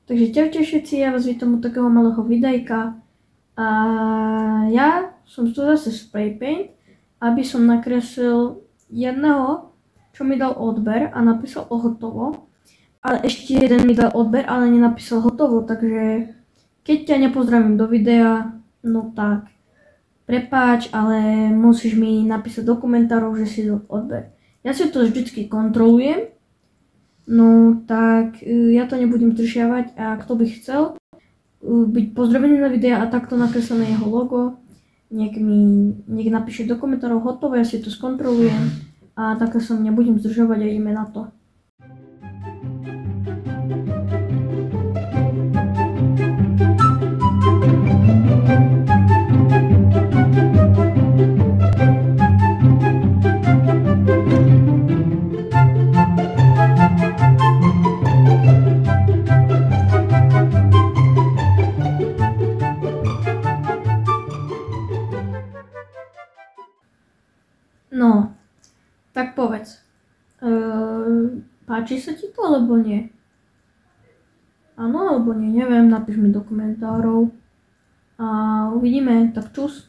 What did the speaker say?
Takže čaute všetci, ja vás vítam u takého malého videjka. A ja som tu zase spray paint, aby som nakreslil jedného, čo mi dal odber a napísal hotovo. Ale ešte jeden mi dal odber, ale nenapísal hotovo, takže keď ťa nepozdravím do videa, no tak prepáč, ale musíš mi napísať do komentárov, že si dal odber. Ja si to vždycky kontrolujem. No tak ja to nebudem zdržiavať a kto by chcel byť pozdravený na videa a takto nakreslené jeho logo, nech napíše do komentárov hotovo, ja si to skontrolujem a takto som nebudem zdržovať a ideme na to. No, tak povedz, páči sa ti to alebo nie? Áno alebo nie, neviem, napíš mi do komentárov a uvidíme, tak čus.